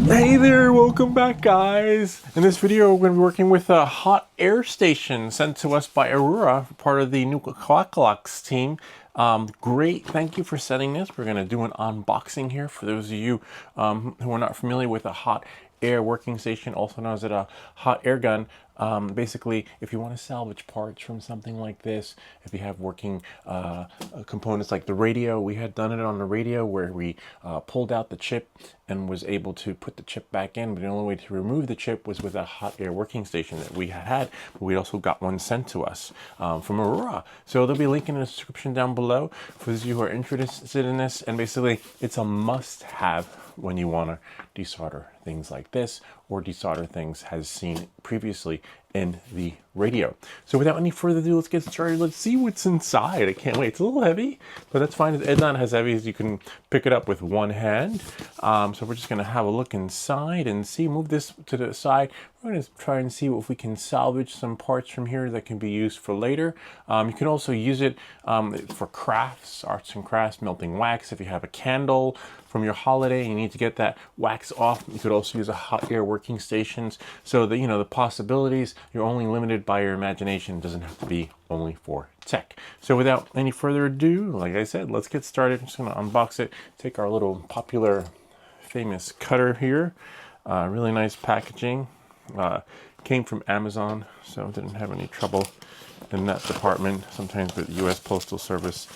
Hey there, welcome back guys. In this video we're going to be working with a hot air station sent to us by Aurora, part of the NEWACALOX team. Great, thank you for sending this. We're going to do an unboxing here for those of you who are not familiar with a hot air working station, also known as a hot air gun. Basically, if you want to salvage parts from something like this, if you have working components like the radio, we had done it on the radio where we pulled out the chip and was able to put the chip back in, but the only way to remove the chip was with a hot air working station that we had, but we also got one sent to us from Aurora. So there'll be a link in the description down below for those of you who are interested in this, and basically it's a must-have when you want to desolder things like this or desolder things as seen previously in the radio. So without any further ado, let's get started. Let's see what's inside. I can't wait. It's a little heavy, but that's fine. It's not as heavy as you can pick it up with one hand. So we're just going to have a look inside and see. Move this to the side. We're going to try and see if we can salvage some parts from here that can be used for later. You can also use it for crafts, arts and crafts, melting wax. If you have a candle from your holiday and you need to get that wax off, you could also use a hot air working stations. So that, you know, the possibilities, you're only limited by your imagination. It doesn't have to be only for tech. So without any further ado, like I said, let's get started. I'm just going to unbox it. Take our little popular famous cutter here. Really nice packaging. Came from Amazon, so didn't have any trouble in that department. Sometimes with US Postal Service,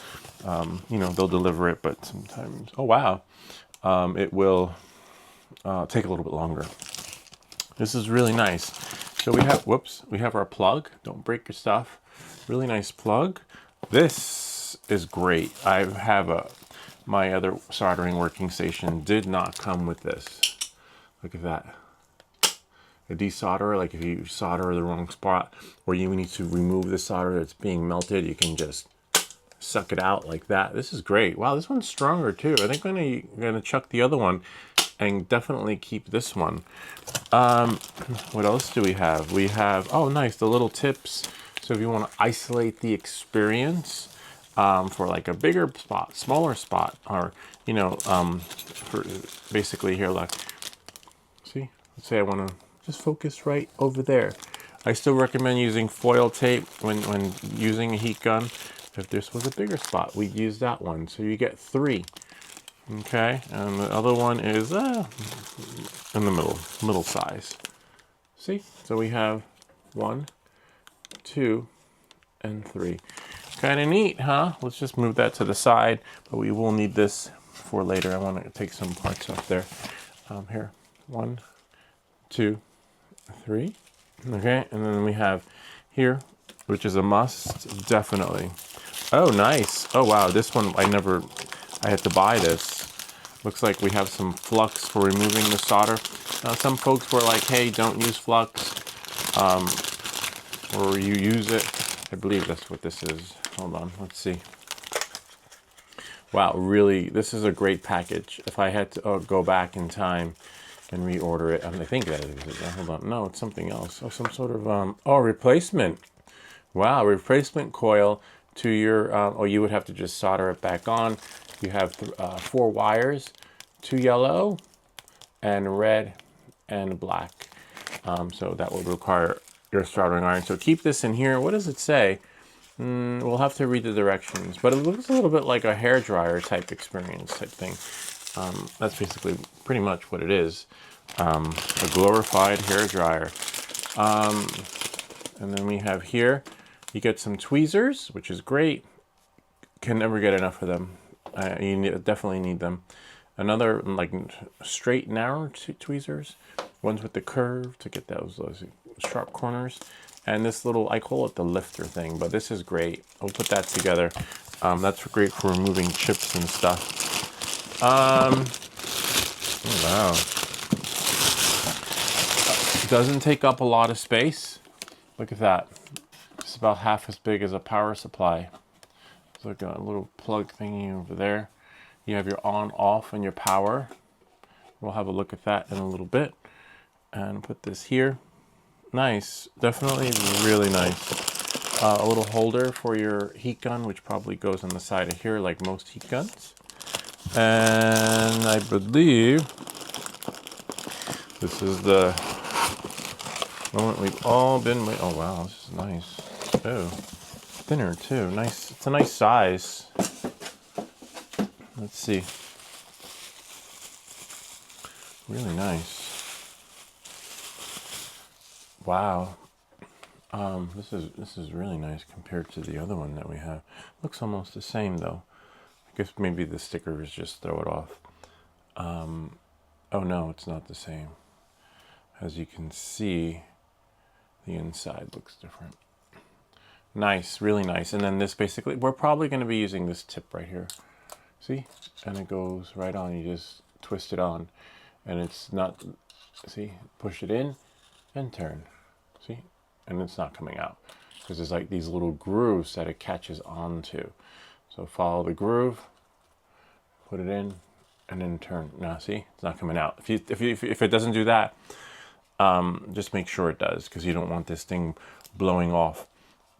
you know, they'll deliver it, but sometimes, oh wow, it will take a little bit longer. This is really nice. So we have, whoops, we have our plug. Don't break your stuff. Really nice plug. This is great. I have my other soldering working station did not come with this. Look at that. A desolderer, like if you solder the wrong spot or you need to remove the solder that's being melted, you can just suck it out like that. This is great. Wow, this one's stronger too. I think I'm gonna chuck the other one and definitely keep this one. What else do we have? We have, oh nice, the little tips. So if you want to isolate the experience for like a bigger spot, smaller spot, or you know, for basically here, look. See, let's say I want to just focus right over there. I still recommend using foil tape when using a heat gun. If this was a bigger spot, we'd use that one. So you get 3. Okay, and the other one is in the middle size. See, so we have 1, 2, and 3. Kind of neat, huh? Let's just move that to the side, but we will need this for later. I want to take some parts off there. Here, 1, 2, 3. Okay, and then we have here, which is a must, definitely. Oh, nice. Oh, wow, this one, I had to buy this. Looks like we have some flux for removing the solder. Now, some folks were like, hey, don't use flux, or you use it. I believe that's what this is. Hold on, let's see. Wow, really, this is a great package. If I had to go back in time and reorder it, I think that is it. Hold on, no, it's something else. Oh, some sort of, replacement. Wow, replacement coil to your, or you would have to just solder it back on. You have 4 wires, 2 yellow and red and black. So that would require your soldering iron. So keep this in here. What does it say? We'll have to read the directions, but it looks a little bit like a hairdryer type experience type thing. That's basically pretty much what it is. A glorified hairdryer. And then we have here, you get some tweezers, which is great. Can never get enough of them. Definitely need them. Another like straight, narrow tweezers. Ones with the curve to get those sharp corners. And this little, I call it the lifter thing, but this is great. I'll put that together. That's great for removing chips and stuff. Oh, wow. Doesn't take up a lot of space. Look at that. It's about half as big as a power supply. It's like a little plug thingy over there. You have your on, off, and your power. We'll have a look at that in a little bit. And put this here. Nice, definitely really nice. A little holder for your heat gun, which probably goes on the side of here like most heat guns. And I believe This is the moment we've all been waiting. Oh wow, this is nice. Oh, thinner too. Nice. It's a nice size. Let's see. Really nice. Wow. This is really nice compared to the other one that we have. Looks almost the same though. I guess maybe the stickers just throw it off. Oh no, it's not the same. As you can see, the inside looks different. Nice, really nice. And then this basically, we're probably going to be using this tip right here. See? And it goes right on. You just twist it on. And it's not, see? Push it in and turn. See? And it's not coming out. Because there's like these little grooves that it catches onto. So follow the groove, put it in, and then turn. Now see? It's not coming out. If it doesn't do that, just make sure it does, because you don't want this thing blowing off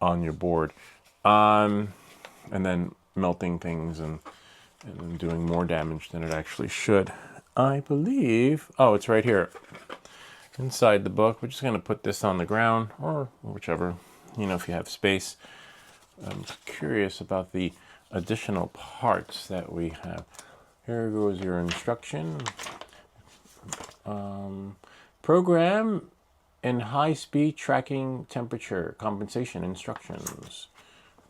on your board, and then melting things and doing more damage than it actually should. I believe, oh, it's right here inside the book. We're just going to put this on the ground, or whichever, you know, if you have space. I'm curious about the additional parts that we have. Here goes your instruction. Program and high-speed tracking temperature compensation instructions.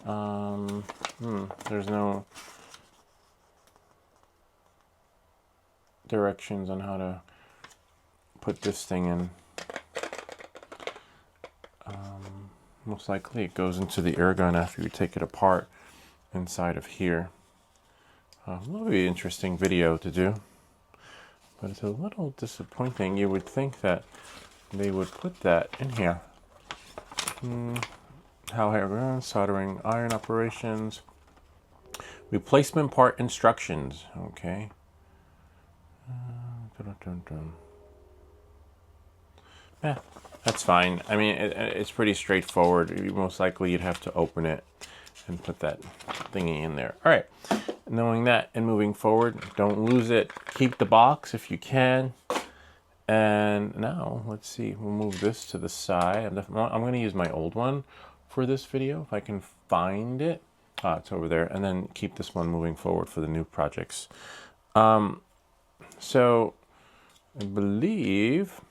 There's no directions on how to put this thing in. Most likely it goes into the air gun after you take it apart inside of here. That'll be an interesting video to do, but it's a little disappointing. You would think that they would put that in here. How hair soldering iron operations. Replacement part instructions. Okay. Yeah, that's fine. I mean, it's pretty straightforward. Most likely you'd have to open it and put that thingy in there. All right. Knowing that and moving forward, don't lose it. Keep the box if you can. And now, let's see, we'll move this to the side. I'm going to use my old one for this video, if I can find it. It's over there. And then keep this one moving forward for the new projects. So, I believe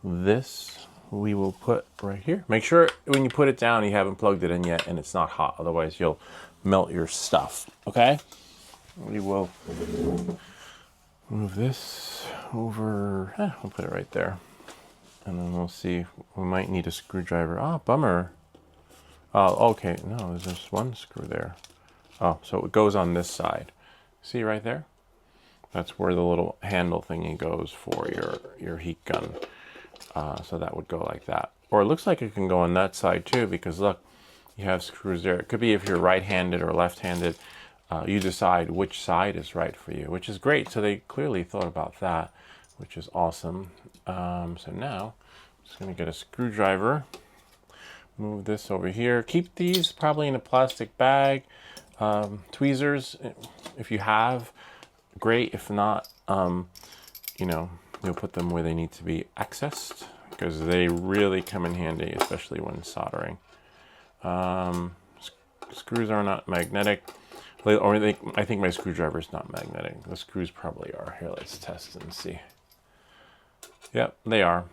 this we will put right here. Make sure when you put it down, you haven't plugged it in yet and it's not hot. Otherwise, you'll melt your stuff. Okay? We will move this over. We'll put it right there. And then we'll see. We might need a screwdriver. Oh, bummer. Oh, okay. No, there's just one screw there. Oh, so it goes on this side. See right there? That's where the little handle thingy goes for your heat gun. So that would go like that. Or it looks like it can go on that side too, because look, you have screws there. It could be if you're right-handed or left-handed. You decide which side is right for you, which is great. So they clearly thought about that, which is awesome. So now I'm just going to get a screwdriver, move this over here. Keep these probably in a plastic bag. Tweezers, if you have, great. If not, you know, you'll put them where they need to be accessed, because they really come in handy, especially when soldering. Screws are not magnetic. Or I think my screwdriver is not magnetic. The screws probably are. Here, let's test and see. Yep, they are.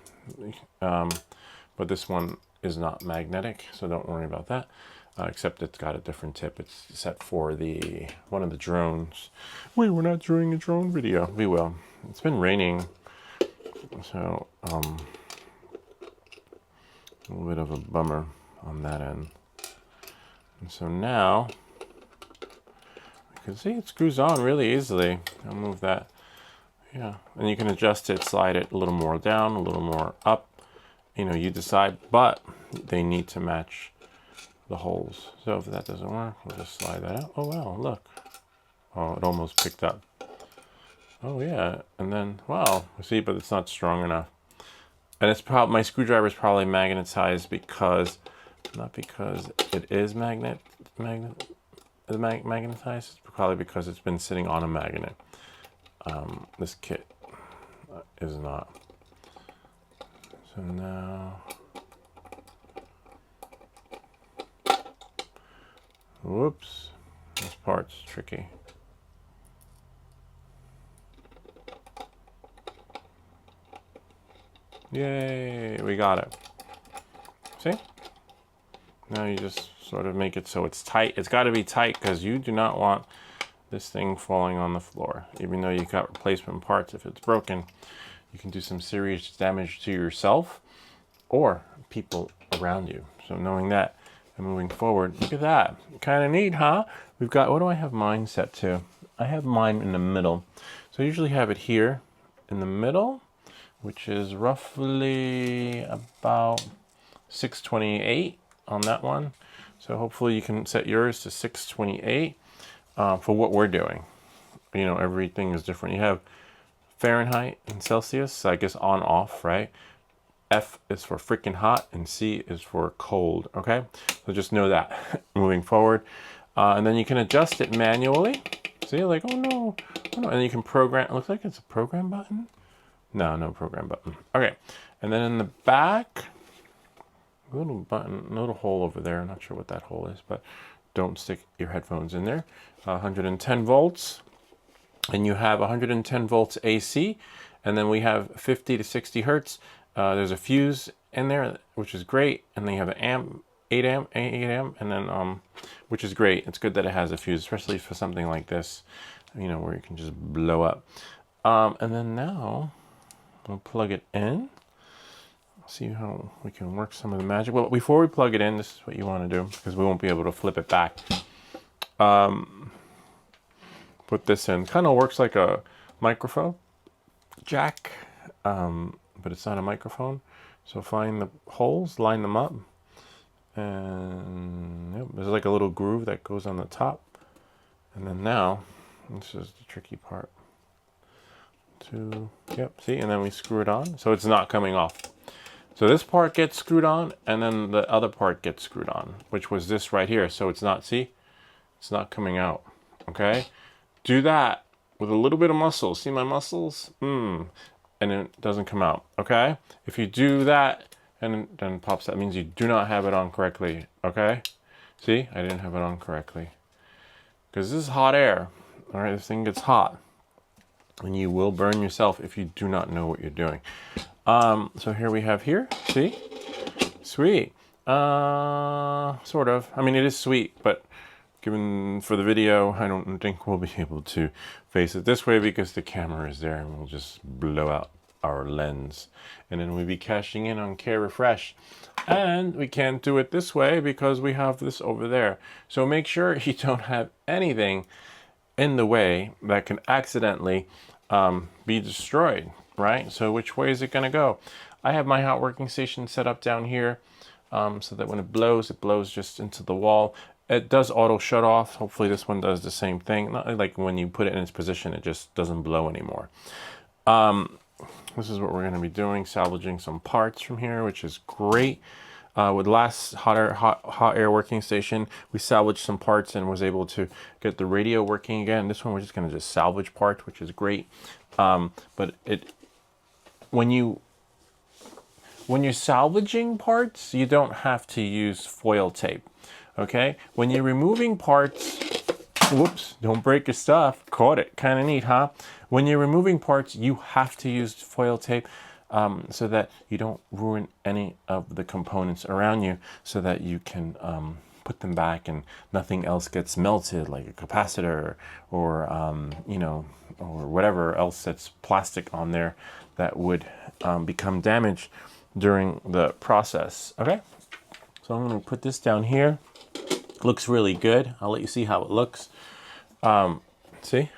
But this one is not magnetic, so don't worry about that. Except it's got a different tip. It's set for one of the drones. Wait, we're not doing a drone video. We will. It's been raining, so a little bit of a bummer on that end. And so now, you can see it screws on really easily. I'll move that. Yeah, and you can adjust it, slide it a little more down, a little more up. You know, you decide, but they need to match the holes. So if that doesn't work, we'll just slide that out. Oh wow, look. Oh, it almost picked up. Oh yeah, and then, wow, see, but it's not strong enough. And it's probably, my screwdriver is probably magnetized because, not because it is magnetized, it's probably because it's been sitting on a magnet. This kit, is not. So now, whoops, this part's tricky. Yay, we got it. See? Now you just sort of make it so it's tight. It's got to be tight because you do not want this thing falling on the floor. Even though you got replacement parts, if it's broken, you can do some serious damage to yourself or people around you. So knowing that and moving forward, look at that. Kind of neat, huh? We've got, what do I have mine set to? I have mine in the middle. So I usually have it here in the middle, which is roughly about 628 on that one. So hopefully you can set yours to 628 for what we're doing. You know, everything is different. You have Fahrenheit and Celsius, so I guess on off, right? F is for freaking hot and C is for cold, okay? So just know that moving forward. And then you can adjust it manually. See, like, oh no, oh no. And then you can program, it looks like it's a program button. No, no program button. Okay, and then in the back, a little button, a little hole over there. I'm not sure what that hole is, but don't stick your headphones in there. 110 volts, and you have 110 volts AC, and then we have 50 to 60 hertz. There's a fuse in there, which is great, and then you have an amp, 8 amp, and then which is great. It's good that it has a fuse, especially for something like this, you know, where you can just blow up. And then now we'll plug it in. See how we can work some of the magic. Well, before we plug it in, this is what you want to do, because we won't be able to flip it back. Put this in. Kind of works like a microphone jack, but it's not a microphone. So find the holes, line them up, and yep, there's like a little groove that goes on the top. And then now, this is the tricky part. Yep, see, and then we screw it on, so it's not coming off. So this part gets screwed on, and then the other part gets screwed on, which was this right here. So it's not, see, it's not coming out, okay? Do that with a little bit of muscle. See my muscles? And it doesn't come out, okay? If you do that, and then it pops, that means you do not have it on correctly, okay? See, I didn't have it on correctly. Because this is hot air, all right? This thing gets hot, and you will burn yourself if you do not know what you're doing. So here we have here, see? Sweet. Sort of. I mean, it is sweet, but given for the video, I don't think we'll be able to face it this way because the camera is there and we'll just blow out our lens. And then we'll be cashing in on Care Refresh. And we can't do it this way because we have this over there. So make sure you don't have anything in the way that can accidentally be destroyed. Right? So which way is it going to go? I have my hot working station set up down here so that when it blows just into the wall. It does auto shut off. Hopefully this one does the same thing. Not like when you put it in its position, it just doesn't blow anymore. This is what we're going to be doing, salvaging some parts from here, which is great. With last hot air working station, we salvaged some parts and was able to get the radio working again. This one we're just going to just salvage parts, which is great. But when you're salvaging parts, you don't have to use foil tape, okay? When you're removing parts, whoops, don't break your stuff. Caught it, kind of neat, huh? When you're removing parts, you have to use foil tape so that you don't ruin any of the components around you, so that you can put them back and nothing else gets melted, like a capacitor or you know, or whatever else that's plastic on there that would become damaged during the process. Okay, so I'm going to put this down here. Looks really good. I'll let you see how it looks. See,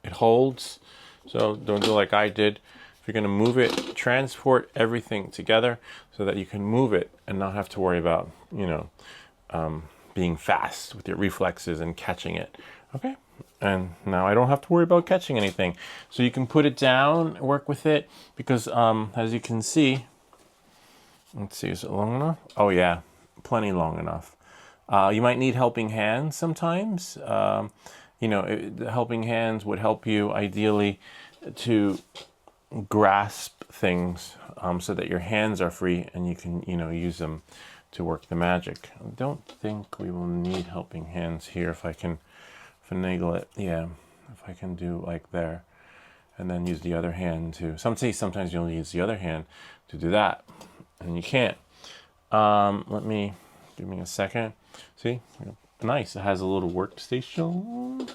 it holds, so don't do like I did. If you're going to move it, transport everything together so that you can move it and not have to worry about, you know, being fast with your reflexes and catching it. Okay, and now I don't have to worry about catching anything. So you can put it down, work with it, because as you can see, let's see, is it long enough? Oh yeah, plenty long enough. You might need helping hands sometimes. You know, the helping hands would help you ideally to grasp things so that your hands are free and you can, use them to work the magic. I don't think we will need helping hands here if I can finagle it. Yeah, if I can do like there and then use the other hand to, sometimes you'll use the other hand to do that and you can't. Give me a second. See, nice. It has a little workstation.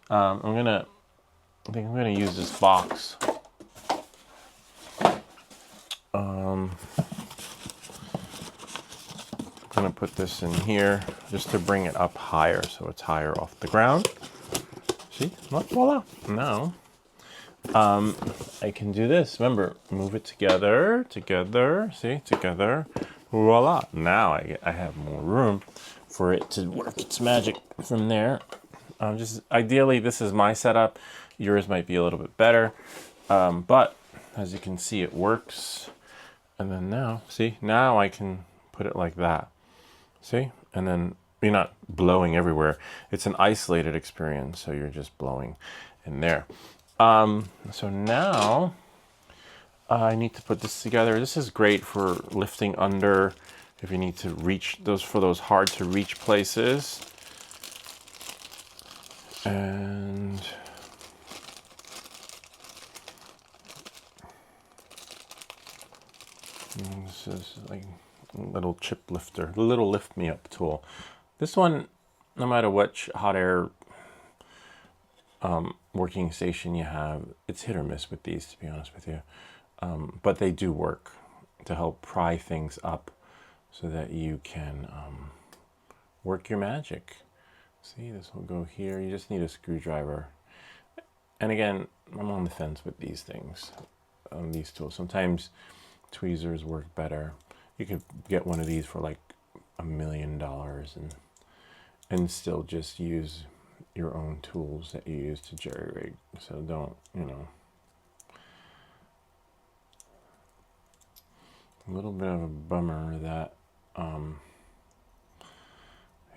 I think I'm gonna use this box. I'm gonna put this in here just to bring it up higher so it's higher off the ground. See, voila. Now, I can do this. Remember, move it together, see, together, voila. Now I have more room for it to work its magic from there. Just ideally, this is my setup. Yours might be a little bit better, but as you can see, it works. And then now, see, now I can put it like that. See, and then you're not blowing everywhere. It's an isolated experience, so you're just blowing in there. So now I need to put this together. This is great for lifting under if you need to reach those hard to reach places. And this is like a little chip lifter, the little lift me up tool. This one, no matter what hot air working station you have, it's hit or miss with these, to be honest with you. But they do work to help pry things up so that you can work your magic. See, this will go here. You just need a screwdriver. And again, I'm on the fence with these things, these tools. Sometimes tweezers work better. You could get one of these for like $1 million and still just use your own tools that you use to jerry rig. So don't, a little bit of a bummer that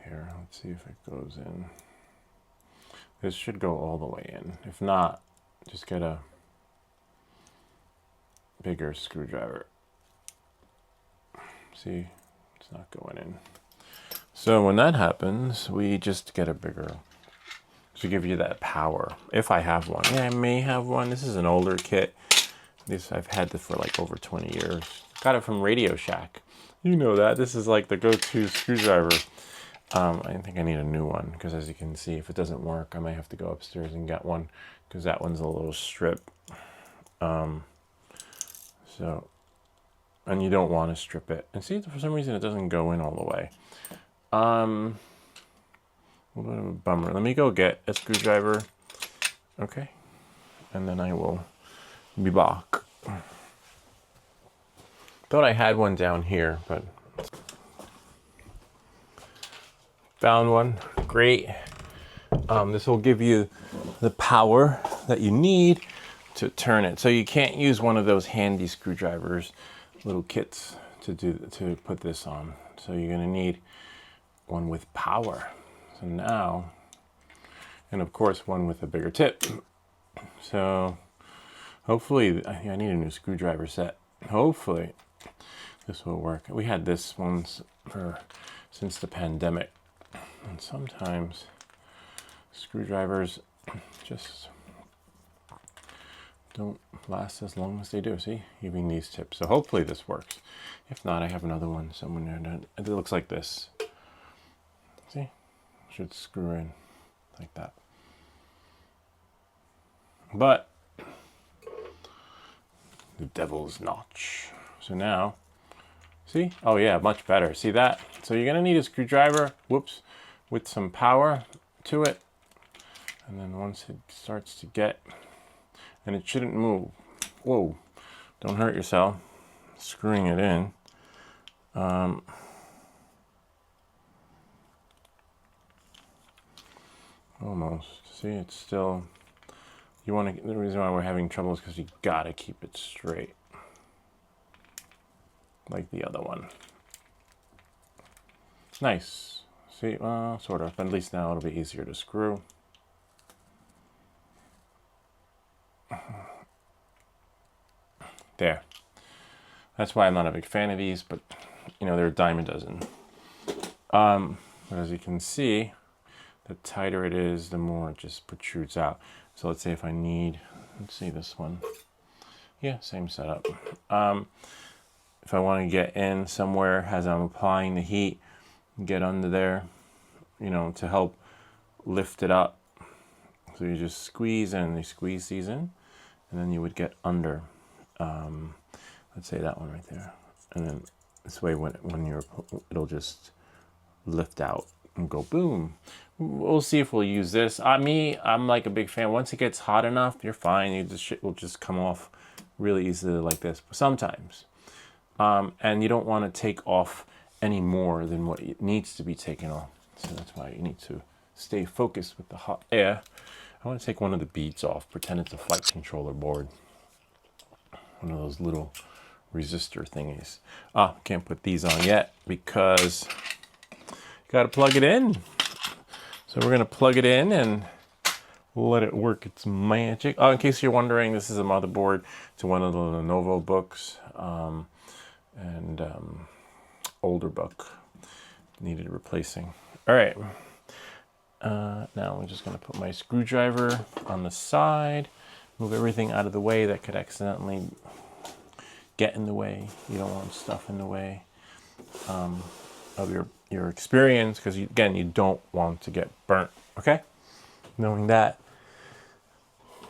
here, let's see if it goes in. This should go all the way in. If not, just get a bigger screwdriver. See, it's not going in. So when that happens, we just get a bigger to give you that power. If I have one. Yeah, I may have one. This is an older kit. I've had this for like over 20 years. Got it from Radio Shack. You know that. This is like the go-to screwdriver. I think I need a new one because, as you can see, if it doesn't work, I might have to go upstairs and get one because that one's a little strip. And you don't want to strip it. And see, for some reason, it doesn't go in all the way. A little bit of a bummer. Let me go get a screwdriver. Okay. And then I will be back. Thought I had one down here, but found one. Great. This will give you the power that you need to turn it. So you can't use one of those handy screwdrivers, little kits to put this on. So you're going to need one with power. So now, and of course one with a bigger tip. So hopefully, I need a new screwdriver set. Hopefully this will work. We had this once since the pandemic. And sometimes screwdrivers just don't last as long as they do. See, even these tips. So hopefully this works. If not, I have another one somewhere there. It looks like this. See, should screw in like that. But the devil's notch. So now, see? Oh yeah, much better. See that? So you're gonna need a screwdriver, whoops, with some power to it. And then once it starts to get, and it shouldn't move. Whoa, don't hurt yourself screwing it in. Almost. See, it's still, the reason why we're having trouble is because you gotta keep it straight. Like the other one. Nice. See, sort of. But at least now it'll be easier to screw. There. That's why I'm not a big fan of these, but you know, they're a dime a dozen. But as you can see, the tighter it is, the more it just protrudes out. So let's say if I need, let's see this one. Yeah, same setup. If I want to get in somewhere as I'm applying the heat, get under there, you know, to help lift it up. So you just squeeze in, you squeeze these in, and then you would get under. Let's say that one right there. And then this way when you're, it'll just lift out and go boom. We'll see if we'll use this. I'm like a big fan. Once it gets hot enough, you're fine. It will just come off really easily like this. But sometimes. And you don't want to take off any more than what it needs to be taken off. So that's why you need to stay focused with the hot air. I want to take one of the beads off, pretend it's a flight controller board. One of those little resistor thingies. Can't put these on yet because you got to plug it in. So we're going to plug it in and let it work its magic. In case you're wondering, this is a motherboard to one of the Lenovo books. Older book needed replacing. All right. Now I'm just going to put my screwdriver on the side, move everything out of the way that could accidentally get in the way. You don't want stuff in the way of your experience, because again, you don't want to get burnt. Okay, knowing that,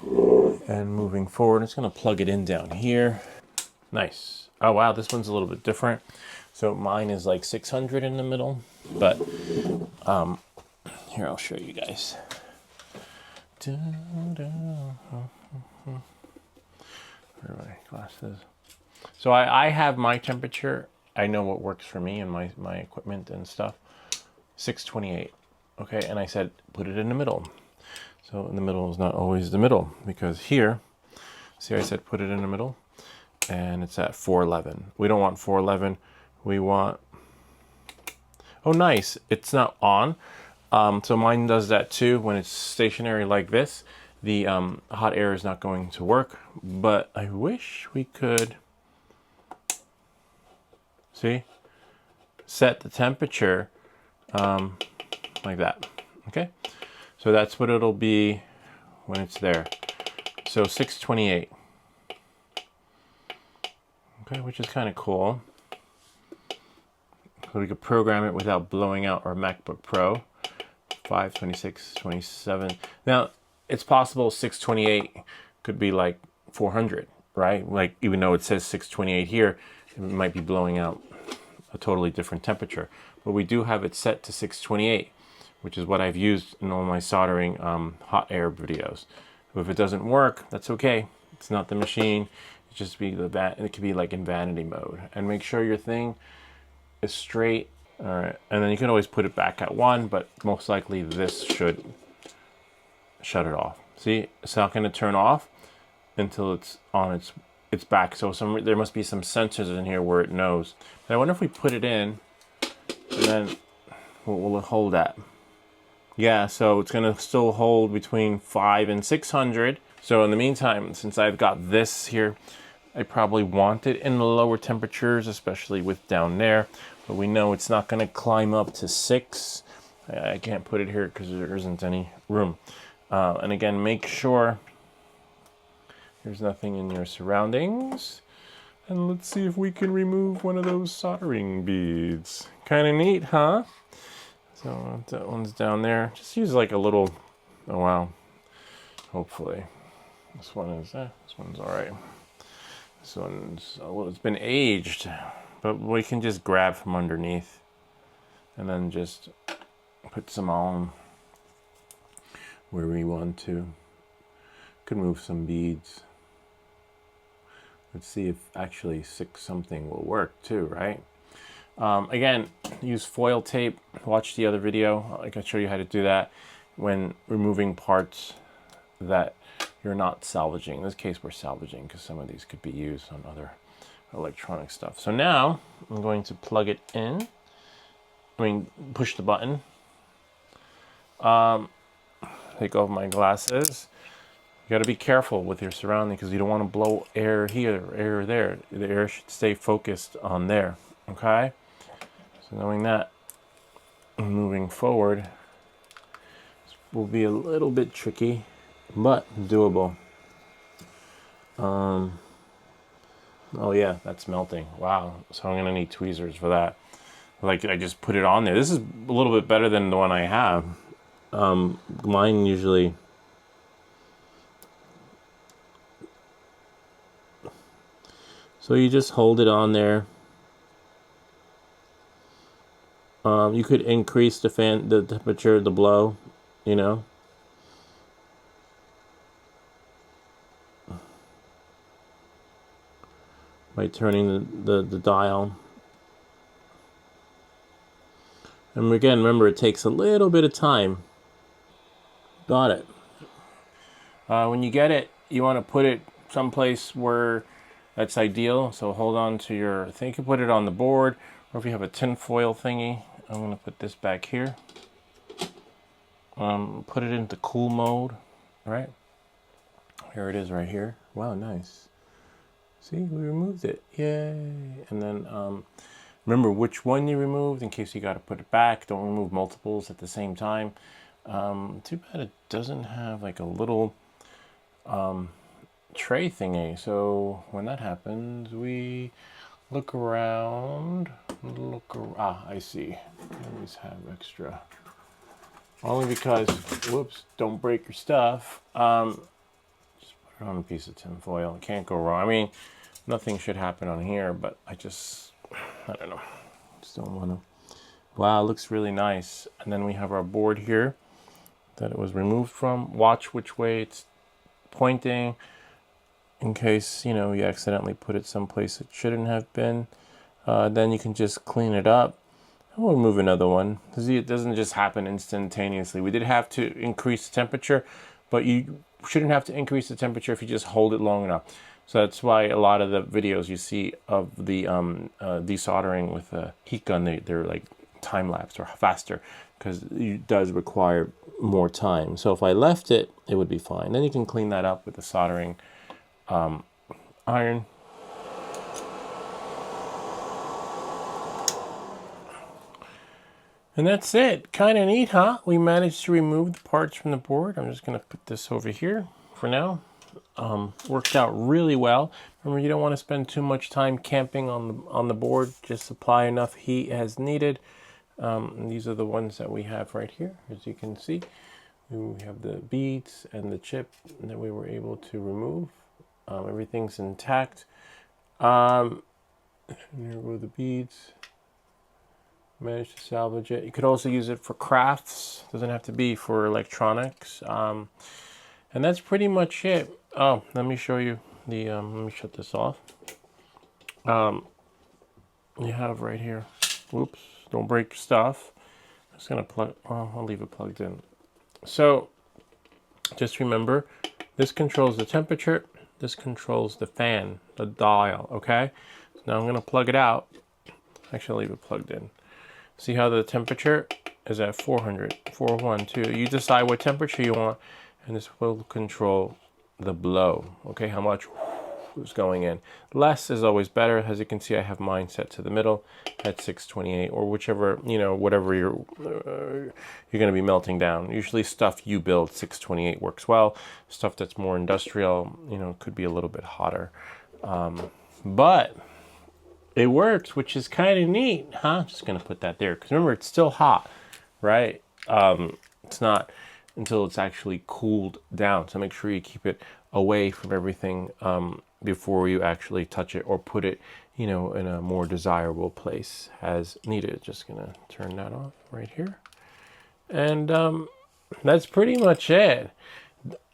and moving forward, it's going to plug it in down here. Nice. Oh wow, this one's a little bit different. So mine is like 600 in the middle, but here, I'll show you guys. Where are my glasses? So I have my temperature. I know what works for me and my equipment and stuff. 628. Okay, and I said put it in the middle. So in the middle is not always the middle, because here, see, I said put it in the middle, and it's at 411. We don't want 411. We want, oh nice, it's not on. So mine does that too. When it's stationary like this, the hot air is not going to work, but I wish we could, see, set the temperature like that. Okay, so that's what it'll be when it's there. So 628. Okay, which is kind of cool. So we could program it without blowing out our MacBook Pro. 526, 27. Now, it's possible 628 could be like 400, right? Like, even though it says 628 here, it might be blowing out a totally different temperature. But we do have it set to 628, which is what I've used in all my soldering hot air videos. So if it doesn't work, that's okay. It's not the machine. It just be the it could be like in vanity mode. And make sure your thing is straight. All right, and then you can always put it back at 1, but most likely this should shut it off. See, it's not going to turn off until it's on its back. So there must be some sensors in here where it knows. But I wonder if we put it in, and then what will it hold at? Yeah, so it's going to still hold between 500 and 600. So in the meantime, since I've got this here, I probably want it in the lower temperatures, especially with down there. But we know it's not going to climb up to 6. I can't put it here because there isn't any room. And again, make sure there's nothing in your surroundings. And let's see if we can remove one of those soldering beads. Kind of neat, huh? So that one's down there. Just use like a little, oh wow, hopefully. This one's all right. This one's, well, it's been aged, but we can just grab from underneath and then just put some on where we want to. Could move some beads. Let's see if actually 6 something will work too, right? Again, use foil tape. Watch the other video. I can show you how to do that when removing parts that you're not salvaging. In this case, we're salvaging because some of these could be used on other electronic stuff. So now I'm going to plug it in. Push the button. Take off my glasses. You got to be careful with your surrounding because you don't want to blow air here, air there. The air should stay focused on there. Okay? So knowing that, moving forward will be a little bit tricky, but doable. Oh yeah, that's melting. Wow. So I'm gonna need tweezers for that. Like I just put it on there. This is a little bit better than the one I have. Mine usually. So you just hold it on there. You could increase the temperature, the blow, you know. By turning the dial. And again, remember, it takes a little bit of time. Got it. When you get it, you want to put it someplace where that's ideal. So hold on to your, I think you put it on the board, or if you have a tin foil thingy, I'm going to put this back here. Put it into cool mode, right? Here it is right here. Wow, nice. See, we removed it. Yay. And then remember which one you removed in case you got to put it back. Don't remove multiples at the same time. Too bad it doesn't have like a little tray thingy. So when that happens, we look around. I see. Always have extra. Only because, whoops, don't break your stuff. Just put it on a piece of tin foil. It can't go wrong. I mean, nothing should happen on here, but I don't know. Just don't want to. Wow, it looks really nice. And then we have our board here that it was removed from. Watch which way it's pointing in case, you know, you accidentally put it someplace it shouldn't have been. Then you can just clean it up. We'll remove another one. See, it doesn't just happen instantaneously. We did have to increase the temperature, but you shouldn't have to increase the temperature if you just hold it long enough. So that's why a lot of the videos you see of the desoldering with a heat gun, they're like time-lapse or faster because it does require more time. So if I left it, it would be fine. Then you can clean that up with the soldering iron. And that's it. Kind of neat, huh? We managed to remove the parts from the board. I'm just going to put this over here for now. Worked out really well. Remember, you don't want to spend too much time camping on the board. Just apply enough heat as needed. And these are the ones that we have right here, as you can see. We have the beads and the chip that we were able to remove. Everything's intact. Here go the beads. Managed to salvage it. You could also use it for crafts. Doesn't have to be for electronics. And that's pretty much it. Oh, let me show you the, let me shut this off. You have right here, whoops, don't break your stuff. I'm just gonna plug, well, I'll leave it plugged in. So just remember, this controls the temperature, this controls the fan, the dial, okay? So now I'm gonna plug it out. Actually, I'll leave it plugged in. See how the temperature is at 400, 412. You decide what temperature you want, and this will control the blow. Okay, how much is going in. Less is always better. As you can see, I have mine set to the middle at 628, or whichever, you know, whatever you're going to be melting down. Usually stuff you build, 628 works well. Stuff that's more industrial, you know, could be a little bit hotter. But it works, which is kind of neat, huh? Just going to put that there. Because remember, it's still hot, right? It's not until it's actually cooled down. So make sure you keep it away from everything before you actually touch it or put it, you know, in a more desirable place as needed. Just going to turn that off right here. And that's pretty much it.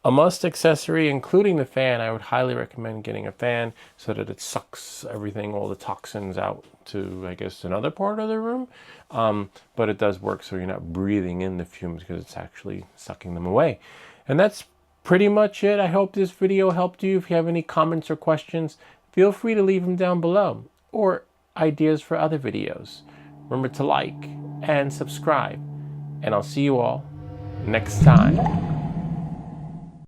A must accessory, including the fan. I would highly recommend getting a fan so that it sucks everything, all the toxins out to, I guess, another part of the room. But it does work so you're not breathing in the fumes because it's actually sucking them away. And that's pretty much it. I hope this video helped you. If you have any comments or questions, feel free to leave them down below, or ideas for other videos. Remember to like and subscribe, and I'll see you all next time.